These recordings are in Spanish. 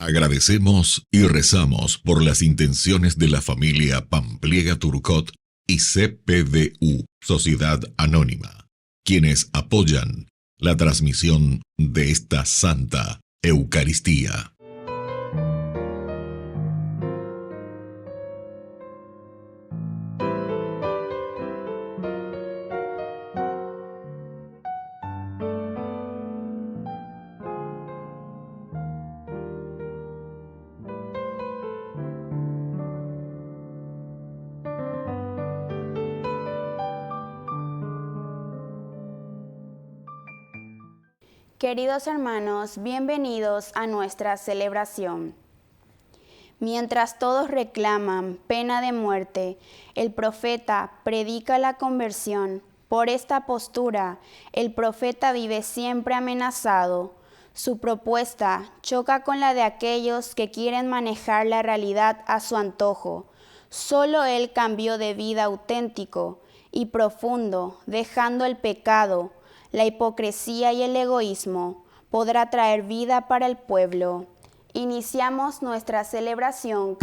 Agradecemos y rezamos por las intenciones de la familia Pampliega Turcot y CPDU, Sociedad Anónima, quienes apoyan la transmisión de esta Santa Eucaristía. Queridos hermanos, bienvenidos a nuestra celebración. Mientras todos reclaman pena de muerte, el profeta predica la conversión. Por esta postura, el profeta vive siempre amenazado. Su propuesta choca con la de aquellos que quieren manejar la realidad a su antojo. Solo él cambió de vida auténtico y profundo, dejando el pecado, la hipocresía y el egoísmo, podrá traer vida para el pueblo. Iniciamos nuestra celebración.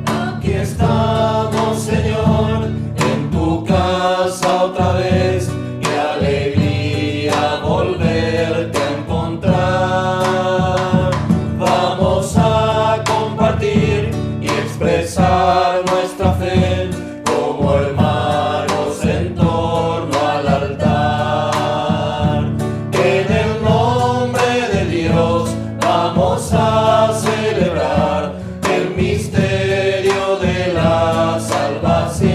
Aquí estamos, Señor, en tu casa otra vez. Qué alegría volverte a encontrar. Vamos a compartir y expresar nuestra fe como hermanos en torno al altar. En el nombre de Dios vamos a celebrar el misterio de la salvación.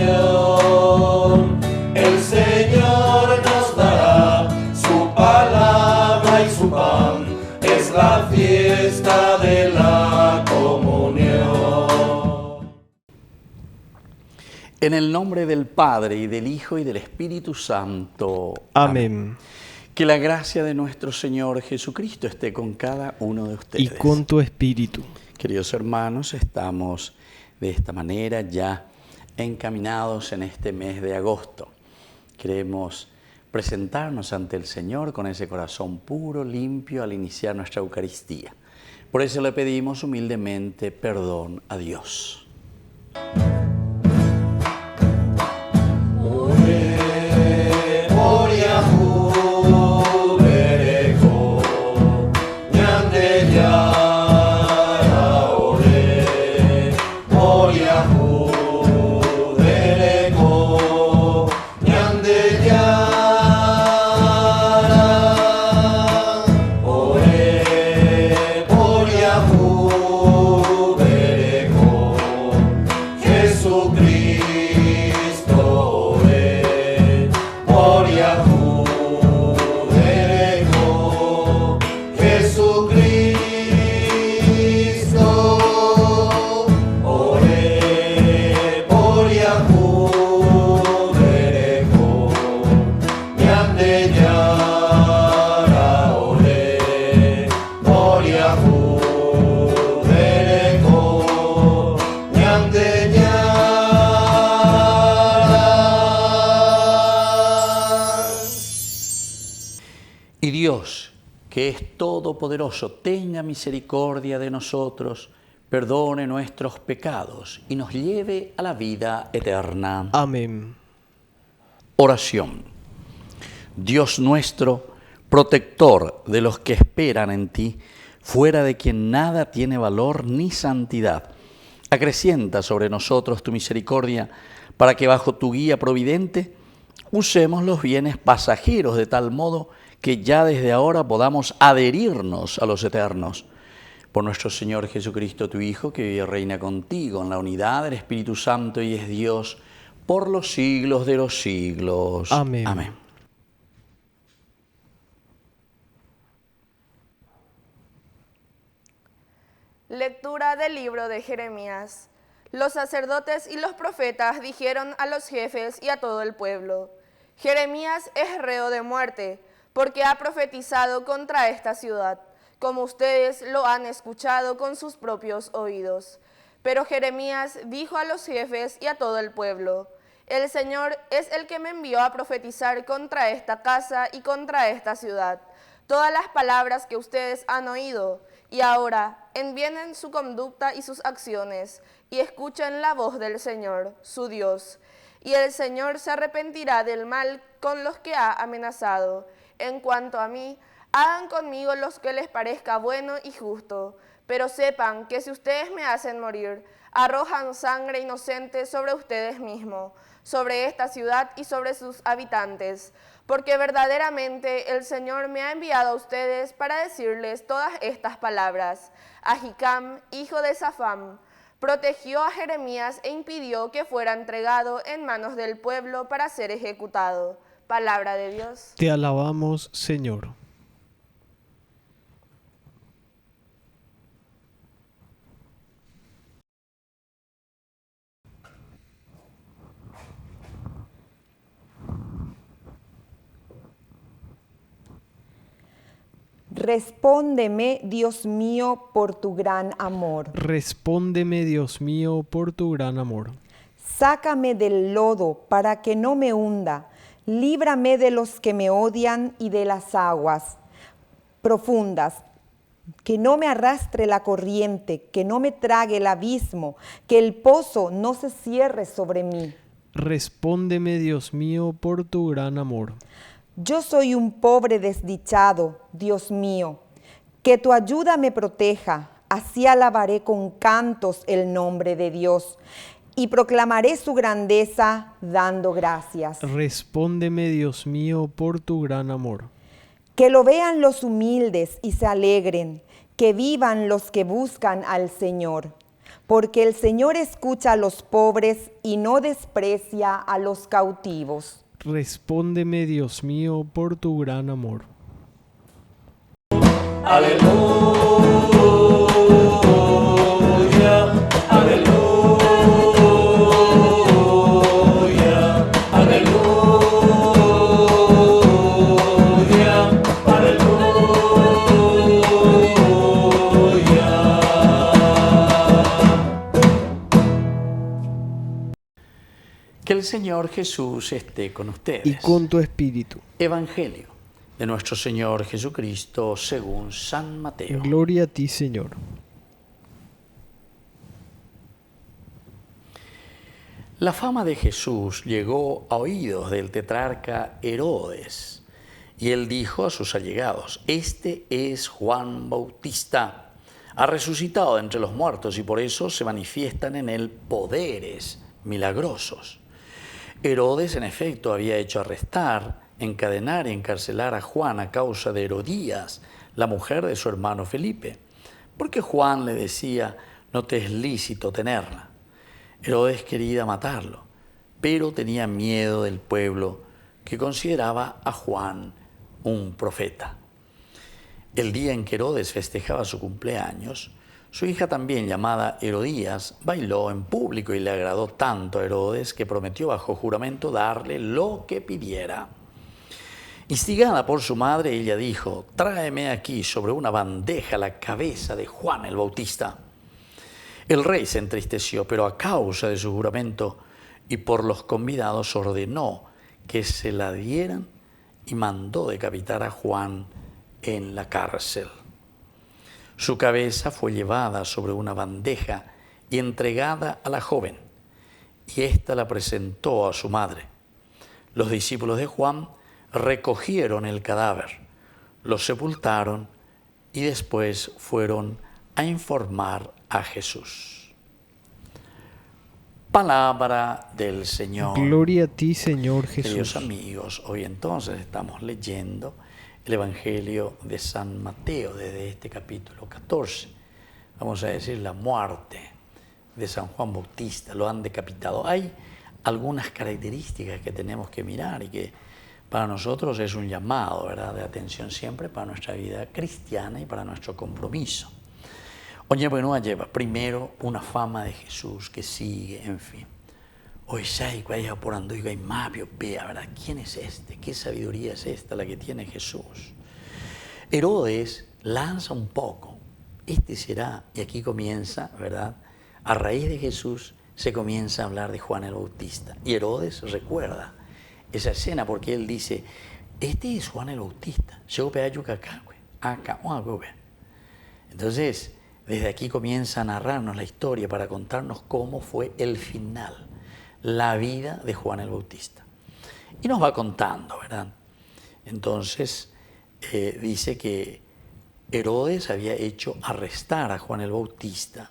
El Señor nos dará su palabra y su pan. Es la fiesta de la comunión. En el nombre del Padre, y del Hijo, y del Espíritu Santo. Amén. Que la gracia de nuestro Señor Jesucristo esté con cada uno de ustedes. Y con tu espíritu. Queridos hermanos, estamos de esta manera ya encaminados en este mes de agosto. Queremos presentarnos ante el Señor con ese corazón puro, limpio, al iniciar nuestra Eucaristía. Por eso le pedimos humildemente perdón a Dios. Y Dios, que es todopoderoso, tenga misericordia de nosotros, perdone nuestros pecados y nos lleve a la vida eterna. Amén. Oración. Dios nuestro, protector de los que esperan en ti, fuera de quien nada tiene valor ni santidad, acrecienta sobre nosotros tu misericordia, para que bajo tu guía providente usemos los bienes pasajeros de tal modo que ya desde ahora podamos adherirnos a los eternos. Por nuestro Señor Jesucristo, tu Hijo, que vive y reina contigo en la unidad del Espíritu Santo y es Dios por los siglos de los siglos. Amén. Amén. Lectura del libro de Jeremías. Los sacerdotes y los profetas dijeron a los jefes y a todo el pueblo: Jeremías es reo de muerte, porque ha profetizado contra esta ciudad, como ustedes lo han escuchado con sus propios oídos. Pero Jeremías dijo a los jefes y a todo el pueblo: El Señor es el que me envió a profetizar contra esta casa y contra esta ciudad. todas las palabras que ustedes han oído, y ahora envienen su conducta y sus acciones, y escuchen la voz del Señor, su Dios. Y el Señor se arrepentirá del mal con los que ha amenazado. En cuanto a mí, hagan conmigo lo que les parezca bueno y justo, pero sepan que si ustedes me hacen morir, arrojan sangre inocente sobre ustedes mismos, sobre esta ciudad y sobre sus habitantes, porque verdaderamente el Señor me ha enviado a ustedes para decirles todas estas palabras. Ahicam, hijo de Safán, protegió a Jeremías e impidió que fuera entregado en manos del pueblo para ser ejecutado. Palabra de Dios. Te alabamos, Señor. Respóndeme, Dios mío, por tu gran amor. Respóndeme, Dios mío, por tu gran amor. Sácame del lodo para que no me hunda. Líbrame de los que me odian y de las aguas profundas. Que no me arrastre la corriente, que no me trague el abismo, que el pozo no se cierre sobre mí. Respóndeme, Dios mío, por tu gran amor. Yo soy un pobre desdichado, Dios mío. Que tu ayuda me proteja, así alabaré con cantos el nombre de Dios y proclamaré su grandeza dando gracias. Respóndeme, Dios mío, por tu gran amor. Que lo vean los humildes y se alegren, que vivan los que buscan al Señor. Porque el Señor escucha a los pobres y no desprecia a los cautivos. Respóndeme, Dios mío, por tu gran amor. Aleluya, aleluya, aleluya, Que el Señor Jesús esté con ustedes. Y con tu espíritu. Evangelio de nuestro Señor Jesucristo según San Mateo. Gloria a ti, Señor. La fama de Jesús llegó a oídos del tetrarca Herodes, y él dijo a sus allegados: este es Juan Bautista, ha resucitado de entre los muertos y por eso se manifiestan en él poderes milagrosos. Herodes, en efecto, había hecho arrestar, encadenar y encarcelar a Juan a causa de Herodías, la mujer de su hermano Felipe, porque Juan le decía: no te es lícito tenerla. Herodes quería matarlo, pero tenía miedo del pueblo que consideraba a Juan un profeta. El día en que Herodes festejaba su cumpleaños, su hija también, llamada Herodías, bailó en público y le agradó tanto a Herodes que prometió bajo juramento darle lo que pidiera. Instigada por su madre, ella dijo: tráeme aquí sobre una bandeja la cabeza de Juan el Bautista. El rey se entristeció, pero a causa de su juramento y por los convidados ordenó que se la dieran y mandó decapitar a Juan en la cárcel. Su cabeza fue llevada sobre una bandeja y entregada a la joven, y ésta la presentó a su madre. Los discípulos de Juan recogieron el cadáver, lo sepultaron y después fueron a informar a Jesús. Palabra del Señor. Gloria a ti, Señor Queridos Jesús. amigos, hoy entonces estamos leyendo el Evangelio de San Mateo desde este capítulo 14. Vamos a decir la muerte de San Juan Bautista, lo han decapitado. Hay algunas características que tenemos que mirar y que para nosotros es un llamado, ¿verdad?, de atención siempre para nuestra vida cristiana y para nuestro compromiso. Oye, bueno, lleva primero una fama de Jesús que sigue, en fin. Hoy sai vaya por anduiga y mapio, vea, ¿verdad? ¿Quién es este? ¿Qué sabiduría es esta la que tiene Jesús? Herodes lanza un poco. Este será, y aquí comienza, ¿verdad? A raíz de Jesús se comienza a hablar de Juan el Bautista. Y Herodes recuerda esa escena porque él dice: este es Juan el Bautista. Entonces, desde aquí comienza a narrarnos la historia para contarnos cómo fue el final, la vida de Juan el Bautista. Y nos va contando, ¿verdad? Entonces, dice que Herodes había hecho arrestar a Juan el Bautista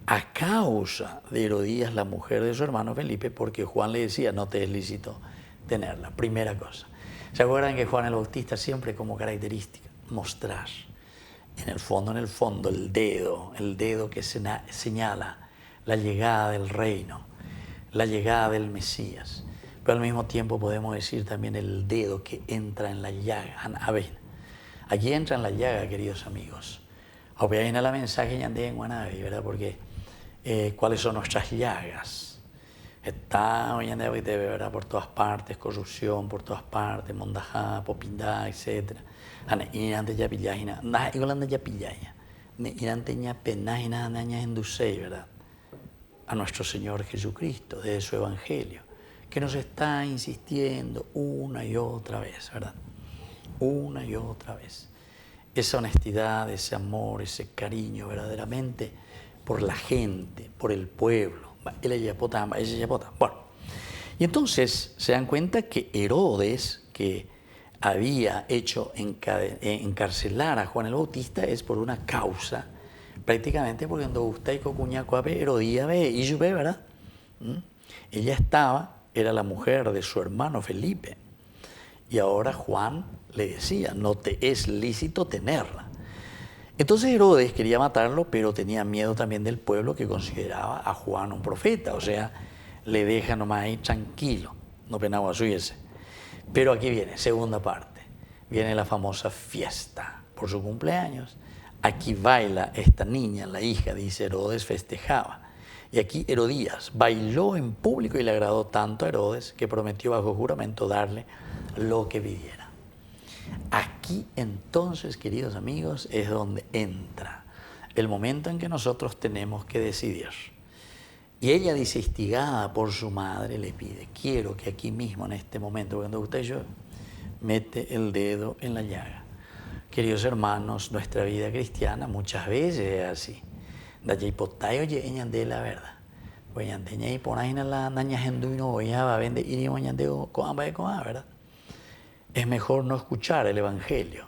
a causa de Herodías, la mujer de su hermano Felipe, porque Juan le decía, no te es lícito tenerla. Primera cosa. ¿Se acuerdan que Juan el Bautista siempre como característica mostrar en el fondo, el dedo que señala la llegada del reino, la llegada del Mesías? Pero al mismo tiempo podemos decir también el dedo que entra en la llaga. A ver, aquí entra en la llaga, queridos amigos. Ahora viene la mensaje en Guanavi, ¿verdad? Porque cuáles son nuestras llagas. Está hoy en día, ¿verdad? Por todas partes, corrupción por todas partes, mondajá, popindá, etc. Irante ya pillágina, nada igual ya pillágina, irante ya penágina, daña endusei, ¿verdad? A nuestro Señor Jesucristo, de su Evangelio, que nos está insistiendo una y otra vez, ¿verdad? Una y otra vez. Esa honestidad, ese amor, ese cariño verdaderamente por la gente, por el pueblo. Bueno, y entonces se dan cuenta que Herodes, que había hecho encarcelar a Juan el Bautista, es por una causa, prácticamente porque cuando usted y cocuña cuape Herodías ve y yo ve, ¿verdad? Ella era la mujer de su hermano Felipe, y ahora Juan le decía, no te es lícito tenerla. Entonces Herodes quería matarlo, pero tenía miedo también del pueblo que consideraba a Juan un profeta, o sea, le deja nomás ahí tranquilo, no penaba suyese. Pero aquí viene, segunda parte, viene la famosa fiesta por su cumpleaños. Aquí baila esta niña, la hija, dice Herodes, festejaba. Y aquí Herodías bailó en público y le agradó tanto a Herodes que prometió bajo juramento darle lo que pidiera. Aquí entonces, queridos amigos, es donde entra el momento en que nosotros tenemos que decidir. Y ella dice, instigada por su madre, le pide, quiero que aquí mismo, en este momento, cuando usted y yo, mete el dedo en la llaga. Queridos hermanos, nuestra vida cristiana muchas veces es así. Daña hipotay, oye, de la verdad. Pues ya teña y por ahí la daña gente y no voy a vender y no de con ¿verdad? Es mejor no escuchar el Evangelio,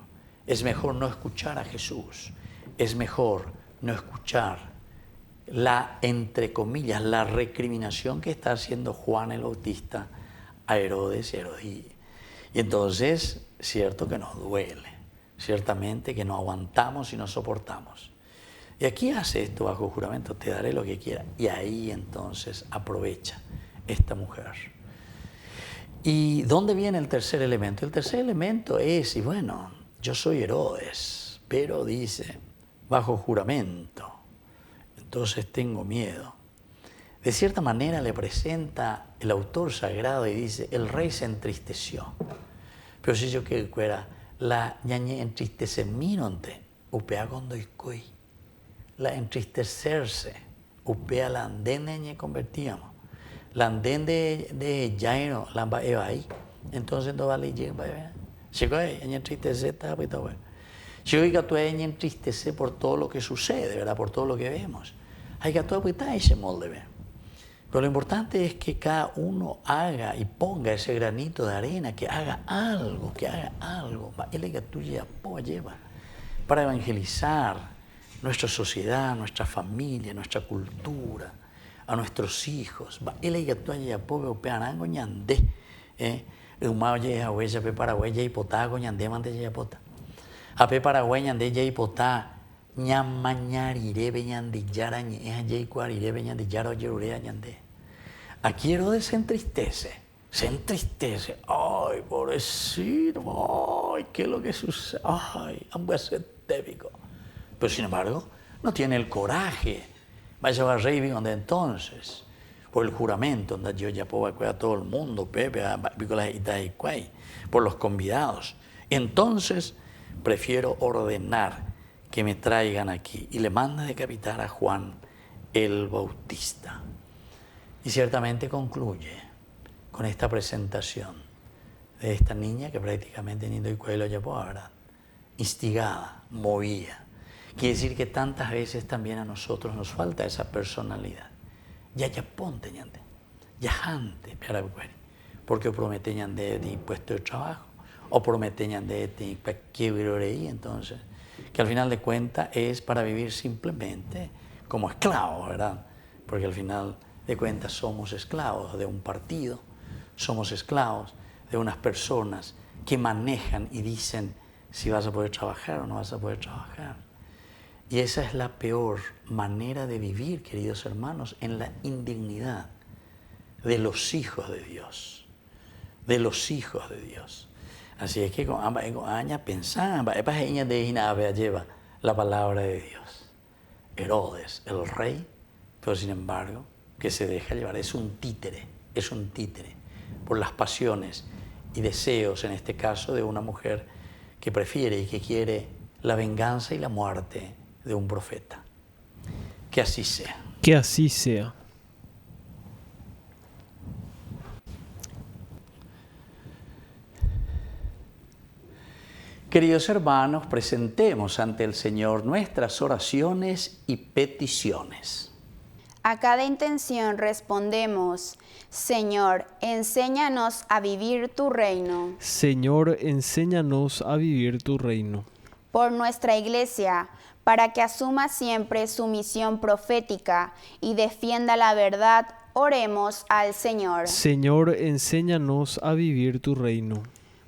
es mejor no escuchar a Jesús, es mejor no escuchar la, entre comillas, la recriminación que está haciendo Juan el Bautista a Herodes y a Herodías. Y entonces, cierto que nos duele, ciertamente que no aguantamos y no soportamos. Y aquí hace esto bajo juramento, te daré lo que quieras. Y ahí entonces aprovecha esta mujer. ¿Y dónde viene el tercer elemento? El tercer elemento es, y bueno, yo soy Herodes, pero dice, bajo juramento, entonces tengo miedo. De cierta manera le presenta el autor sagrado y dice, el rey se entristeció. Pero si yo que fuera, la ñañe entristecimiento, upea cuando iscoy, la entristecerse, upea la andene convertíamos. La andén de Jairo, la va ahí. Entonces no vale llegar. Llegó ahí, entristece, está pues todo. Llegó que tú entristece por todo lo que sucede, ¿verdad? Por todo lo que vemos. Hay que tú pues ese molde, ¿verdad? Pero lo importante es que cada uno haga y ponga ese granito de arena, que haga algo, Él que tú lleva para evangelizar nuestra sociedad, nuestra familia, nuestra cultura, a nuestros hijos. Él que tú pobre pearango ñandé, Umaoye a huella pe Paraguay y potá ñandé mante ya pota. A pe Paraguay ñandé ya potá ñamañarire beñandi yarañe ya cuarire beñandi yaro yerurea ñandé. Aquí Herodes se entristece. Ay, pobrecito, ay, ¿qué es lo que sucede? Ay, ambos es típico. Pero sin embargo, no tiene el coraje. Vaya a rey donde entonces, por el juramento, donde yo ya puedo a todo el mundo, Pepe, por los convidados. Entonces, prefiero ordenar que me traigan aquí. Y le manda decapitar a Juan el Bautista. Y ciertamente concluye con esta presentación de esta niña que prácticamente ni doy cuello llevó, ¿verdad? Instigada, movida. Quiere decir que tantas veces también a nosotros nos falta esa personalidad. Ya ponte, ñante, ya jante, porque prometen de puesto de trabajo, o prometen de que virorei, entonces, que al final de cuentas es para vivir simplemente como esclavos, ¿verdad? Porque al final de cuentas somos esclavos de un partido, somos esclavos de unas personas que manejan y dicen si vas a poder trabajar o no vas a poder trabajar. Y esa es la peor manera de vivir, queridos hermanos, en la indignidad de los hijos de Dios. De los hijos de Dios. Así es que con aña pensaba, lleva la palabra de Dios. Herodes, el rey, pero sin embargo, que se deja llevar, es un títere por las pasiones y deseos, en este caso, de una mujer que prefiere y que quiere la venganza y la muerte de un profeta. Que así sea. Que así sea. Queridos hermanos, presentemos ante el Señor nuestras oraciones y peticiones. A cada intención respondemos: Señor, enséñanos a vivir tu reino. Señor, enséñanos a vivir tu reino. Por nuestra Iglesia, para que asuma siempre su misión profética y defienda la verdad, oremos al Señor. Señor, enséñanos a vivir tu reino.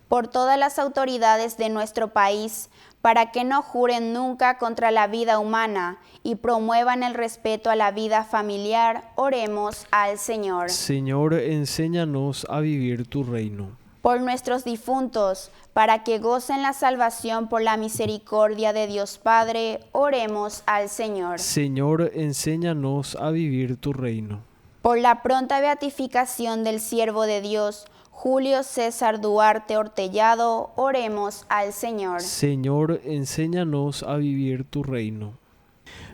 Por todas las autoridades de nuestro país, para que no juren nunca contra la vida humana y promuevan el respeto a la vida familiar, oremos al Señor. Señor, enséñanos a vivir tu reino. Por nuestros difuntos, para que gocen la salvación por la misericordia de Dios Padre, oremos al Señor. Señor, enséñanos a vivir tu reino. Por la pronta beatificación del siervo de Dios, Julio César Duarte Ortellado, oremos al Señor. Señor, enséñanos a vivir tu reino.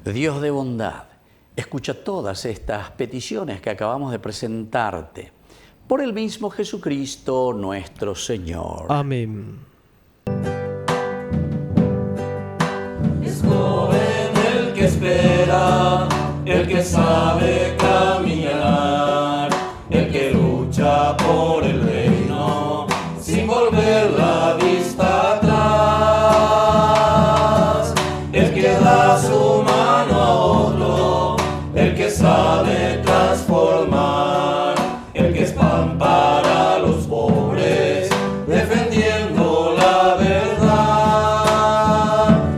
Dios de bondad, escucha todas estas peticiones que acabamos de presentarte. Por el mismo Jesucristo nuestro Señor. Amén. Es joven el que espera, el que sabe caminar, el que lucha por el reino, sin volver la vista atrás, el que da su mano a otro, el que sabe transformar, el que es pan para los pobres, defendiendo la verdad.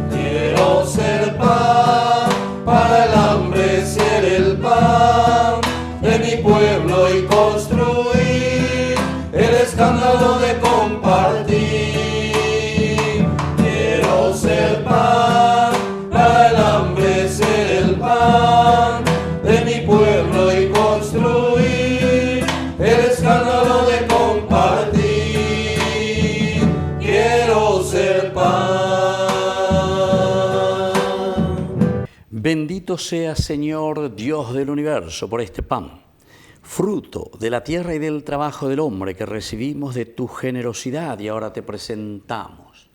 Quiero ser pan para el hambre, ser el pan de mi pueblo y construir el escándalo de compartir. Quiero ser pan para el hambre, ser el pan de mi pueblo y construir el escándalo de compartir. Quiero ser pan. Bendito sea, Señor, Dios del universo, por este pan, fruto de la tierra y del trabajo del hombre que recibimos de tu generosidad y ahora te presentamos.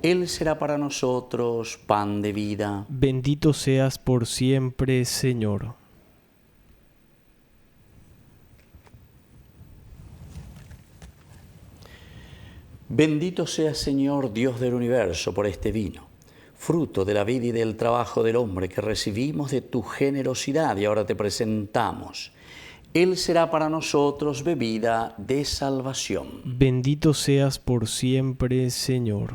Él será para nosotros pan de vida. Bendito seas por siempre, Señor. Bendito sea, Señor, Dios del universo, por este vino, fruto de la vida y del trabajo del hombre que recibimos de tu generosidad y ahora te presentamos. Él será para nosotros bebida de salvación. Bendito seas por siempre, Señor.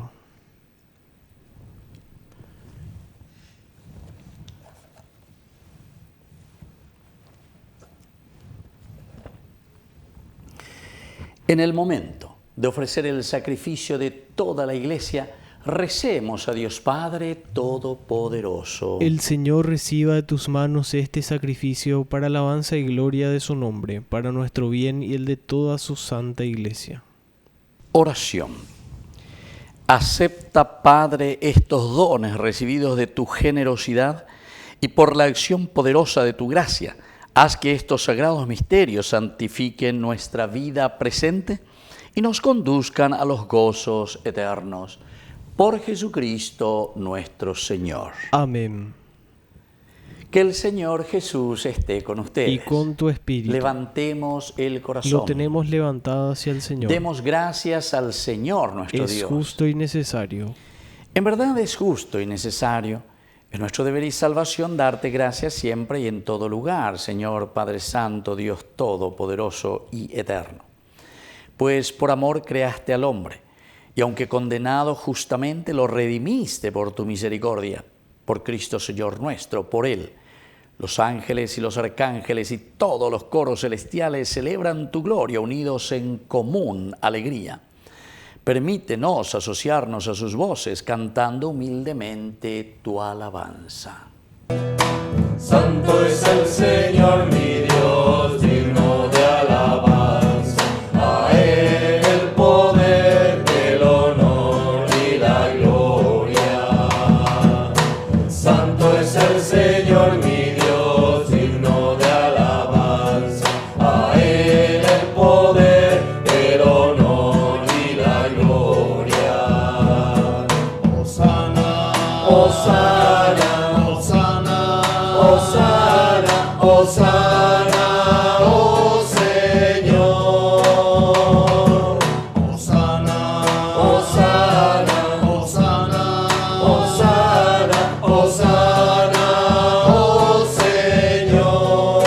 En el momento de ofrecer el sacrificio de toda la Iglesia, recemos a Dios Padre Todopoderoso. El Señor reciba de tus manos este sacrificio para alabanza y gloria de su nombre, para nuestro bien y el de toda su santa Iglesia. Oración. Acepta, Padre, estos dones recibidos de tu generosidad y por la acción poderosa de tu gracia, haz que estos sagrados misterios santifiquen nuestra vida presente y nos conduzcan a los gozos eternos. Por Jesucristo nuestro Señor. Amén. Que el Señor Jesús esté con ustedes. Y con tu espíritu. Levantemos el corazón. Lo tenemos levantado hacia el Señor. Demos gracias al Señor nuestro Es Dios. justo y necesario. En verdad es justo y necesario. Es nuestro deber y salvación darte gracias siempre y en todo lugar, Señor Padre Santo, Dios Todopoderoso y Eterno. Pues por amor creaste al hombre, y aunque condenado justamente lo redimiste por tu misericordia, por Cristo Señor nuestro, por Él. Los ángeles y los arcángeles y todos los coros celestiales celebran tu gloria unidos en común alegría. Permítenos asociarnos a sus voces cantando humildemente tu alabanza. Santo es el Señor mi Dios, digno de alabanza. A Él el poder, el honor y la gloria. Santo es el Señor mi Dios, digno de alabanza. A Él el poder, el honor y la gloria. Hosana, Hosana, Hosana, Hosana, Hosana, oh Señor. Hosana, Hosana, Hosana, Hosana, Hosana, oh Señor.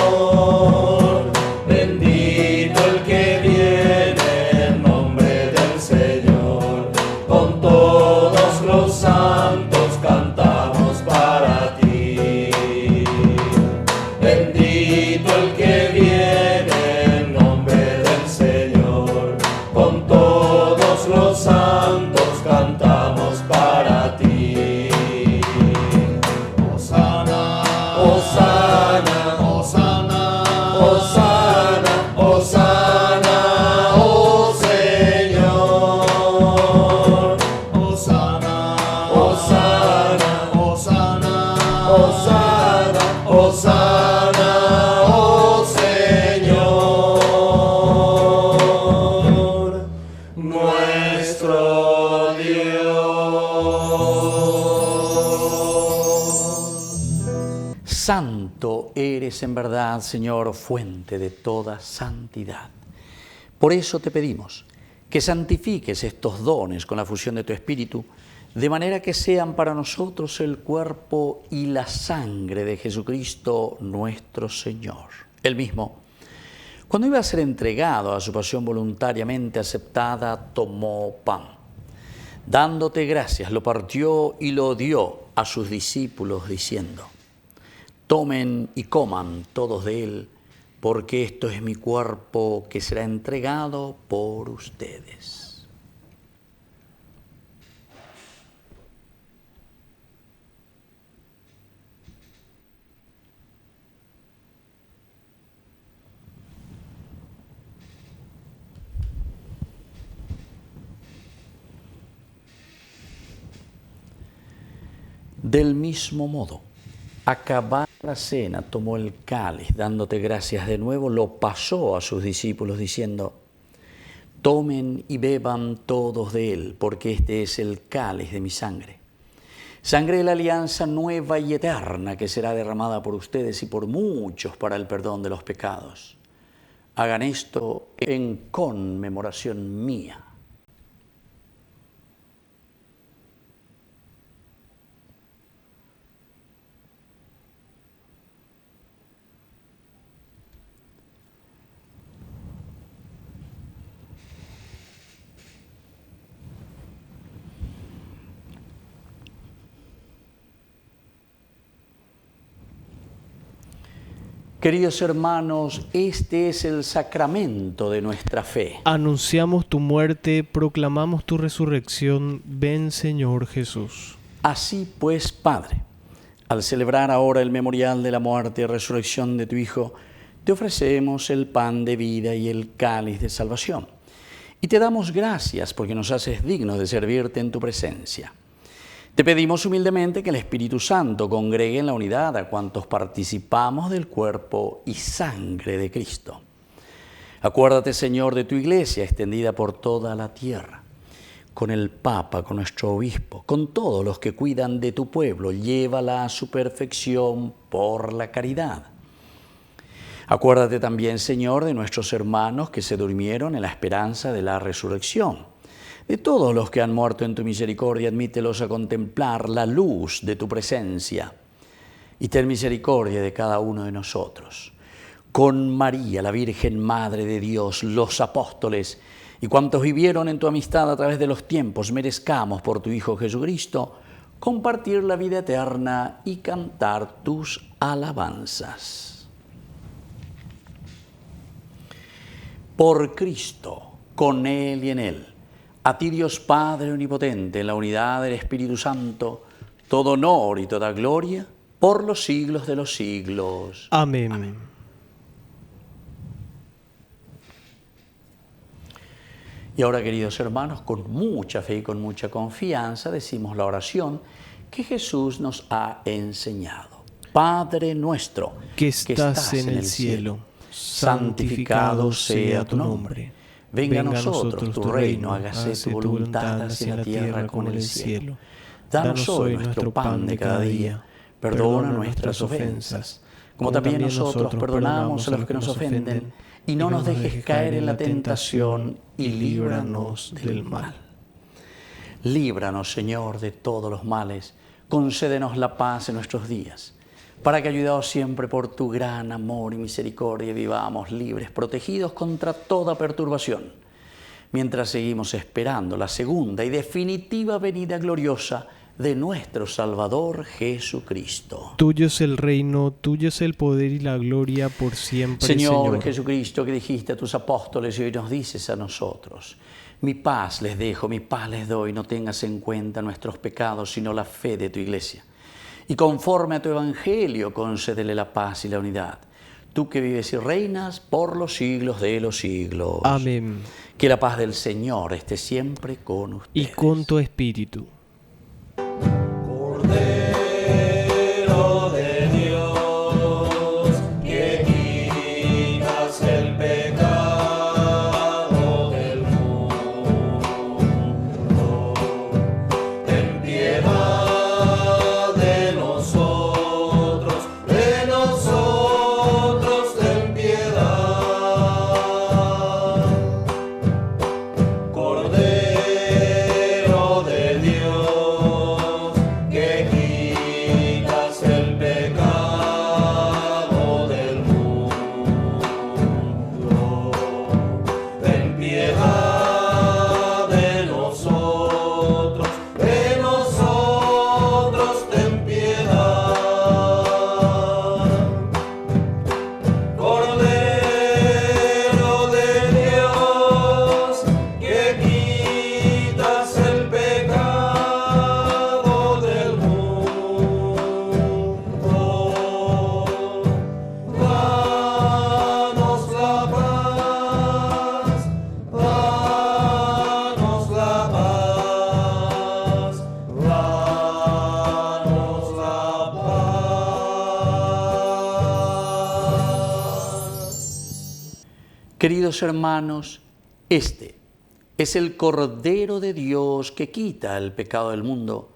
Bendito el que viene en nombre del Señor. Con todos los santos cantamos para ti. Bendito el que viene en nombre del Señor. Con todos los santos cantamos para ti. Hosana, Hosana, Hosana, Hosana, Hosana, oh Señor. Hosana, Hosana, Hosana, Hosana, Hosana, oh Señor, nuestro Dios. Santo eres en verdad, Señor, fuente de toda santidad. Por eso te pedimos que santifiques estos dones con la fusión de tu Espíritu, de manera que sean para nosotros el cuerpo y la sangre de Jesucristo nuestro Señor. Él mismo, cuando iba a ser entregado a su pasión voluntariamente aceptada, tomó pan. Dándote gracias, lo partió y lo dio a sus discípulos, diciendo: tomen y coman todos de él, porque esto es mi cuerpo que será entregado por ustedes. Del mismo modo, acabada la cena, tomó el cáliz, dándote gracias de nuevo, lo pasó a sus discípulos, diciendo: tomen y beban todos de él, porque este es el cáliz de mi sangre. Sangre de la alianza nueva y eterna, que será derramada por ustedes y por muchos para el perdón de los pecados. Hagan esto en conmemoración mía. Queridos hermanos, este es el sacramento de nuestra fe. Anunciamos tu muerte, proclamamos tu resurrección. Ven, Señor Jesús. Así pues, Padre, al celebrar ahora el memorial de la muerte y resurrección de tu Hijo, te ofrecemos el pan de vida y el cáliz de salvación. Y te damos gracias porque nos haces dignos de servirte en tu presencia. Te pedimos humildemente que el Espíritu Santo congregue en la unidad a cuantos participamos del cuerpo y sangre de Cristo. Acuérdate, Señor, de tu iglesia extendida por toda la tierra, con el Papa, con nuestro obispo, con todos los que cuidan de tu pueblo. Llévala a su perfección por la caridad. Acuérdate también, Señor, de nuestros hermanos que se durmieron en la esperanza de la resurrección. De todos los que han muerto en tu misericordia, admítelos a contemplar la luz de tu presencia. Y ten misericordia de cada uno de nosotros. Con María, la Virgen Madre de Dios, los apóstoles y cuantos vivieron en tu amistad a través de los tiempos, merezcamos por tu Hijo Jesucristo compartir la vida eterna y cantar tus alabanzas. Por Cristo, con Él y en Él, a ti Dios Padre Omnipotente, en la unidad del Espíritu Santo, todo honor y toda gloria por los siglos de los siglos. Amén. Amén. Y ahora, queridos hermanos, con mucha fe y con mucha confianza decimos la oración que Jesús nos ha enseñado. Padre nuestro, que estás en el cielo, santificado sea tu nombre. Venga a nosotros tu reino, hágase tu voluntad así en la tierra como en el cielo. Danos hoy nuestro pan de cada día. Perdona nuestras ofensas, como también nosotros perdonamos a los que nos ofenden. Y no nos dejes caer en la tentación y líbranos del mal. Líbranos, Señor, de todos los males. Concédenos la paz en nuestros días, para que, ayudados siempre por tu gran amor y misericordia, vivamos libres, protegidos contra toda perturbación, mientras seguimos esperando la segunda y definitiva venida gloriosa de nuestro Salvador Jesucristo. Tuyo es el reino, tuyo es el poder y la gloria por siempre, Señor Jesucristo, que dijiste a tus apóstoles y hoy nos dices a nosotros: mi paz les dejo, mi paz les doy, no tengas en cuenta nuestros pecados, sino la fe de tu iglesia. Y conforme a tu evangelio, concédele la paz y la unidad. Tú que vives y reinas por los siglos de los siglos. Amén. Que la paz del Señor esté siempre con ustedes. Y con tu espíritu. Cordero de Dios, que quitas el pecado del mundo, ten piedad de nosotros, ten piedad. Cordero de Dios, que quitas el pecado del mundo, ten piedad de nosotros, ten piedad. Cordero de Dios, que quitas el pecado del mundo, danos la paz, danos la paz, danos la paz. Queridos hermanos, este es el Cordero de Dios que quita el pecado del mundo.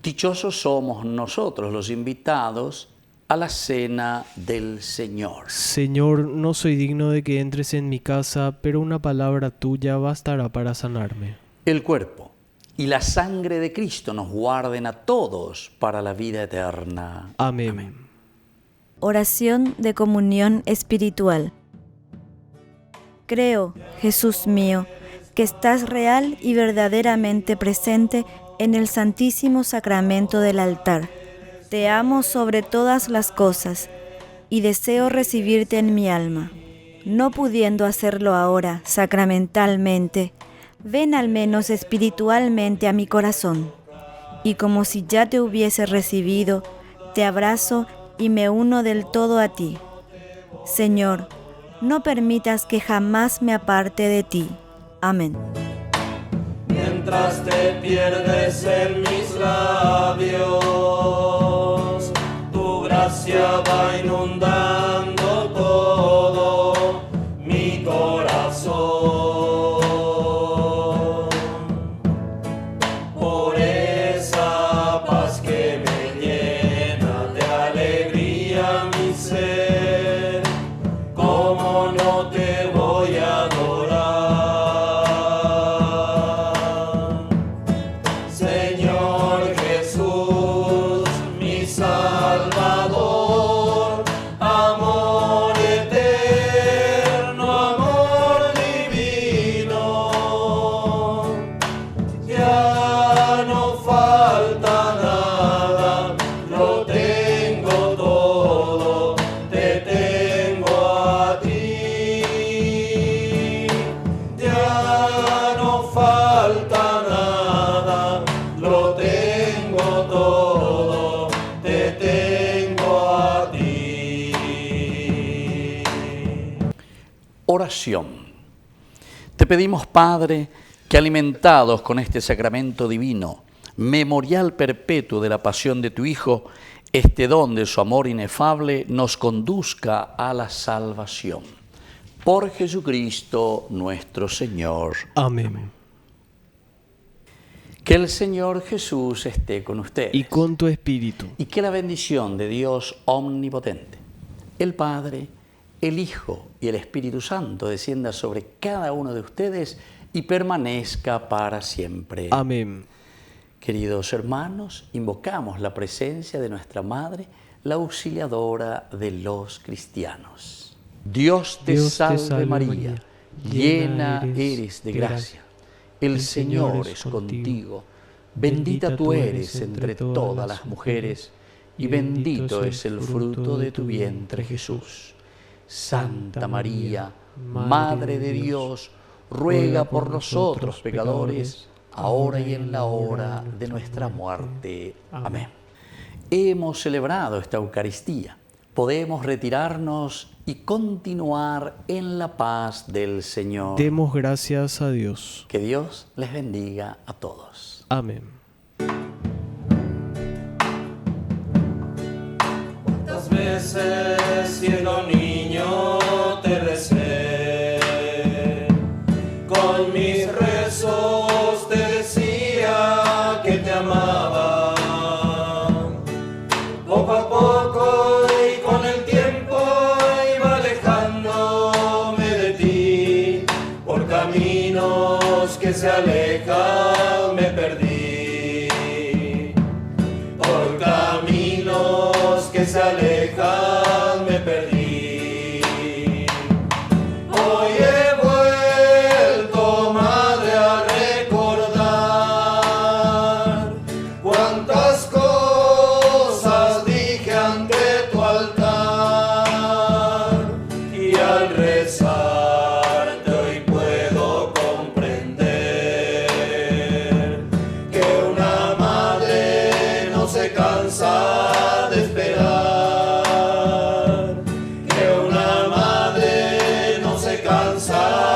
Dichosos somos nosotros los invitados a la cena del Señor. Señor, no soy digno de que entres en mi casa, pero una palabra tuya bastará para sanarme. El cuerpo y la sangre de Cristo nos guarden a todos para la vida eterna. Amén. Oración de comunión espiritual. Creo, Jesús mío, que estás real y verdaderamente presente en el Santísimo Sacramento del altar. Te amo sobre todas las cosas y deseo recibirte en mi alma. No pudiendo hacerlo ahora sacramentalmente, ven al menos espiritualmente a mi corazón. Y como si ya te hubiese recibido, te abrazo y me uno del todo a ti. Señor, no permitas que jamás me aparte de ti. Amén. Mientras te pierdes en mis labios, tu gracia va inundando todo mi corazón. Oración. Te pedimos, Padre, que alimentados con este sacramento divino, memorial perpetuo de la pasión de tu Hijo, este don de su amor inefable nos conduzca a la salvación. Por Jesucristo nuestro Señor. Amén. Que el Señor Jesús esté con ustedes. Y con tu espíritu. Y que la bendición de Dios omnipotente, el Padre, el Hijo y el Espíritu Santo descienda sobre cada uno de ustedes y permanezca para siempre. Amén. Queridos hermanos, invocamos la presencia de nuestra Madre, la auxiliadora de los cristianos. Dios te salve María, llena eres de gracia. El Señor es contigo, bendita tú eres entre todas las mujeres, y bendito es el fruto de tu vientre Jesús. Santa María, Madre de Dios, ruega por nosotros pecadores, ahora y en la hora de nuestra muerte. Amén. Hemos celebrado esta Eucaristía. Podemos retirarnos y continuar en la paz del Señor. Demos gracias a Dios. Que Dios les bendiga a todos. Amén. ¿Cuántas veces siendo niño te recé? Con mis rezos te decía que te amaba. Poco a poco y con el tiempo iba alejándome de ti. Por caminos que se alejan me perdí. Por caminos que se alejan me perdí. Hoy he vuelto, Madre, a recordar cuántas cosas dije ante tu altar, y al rezarte hoy puedo comprender que una madre no se cansa de esperar, que una madre no se cansa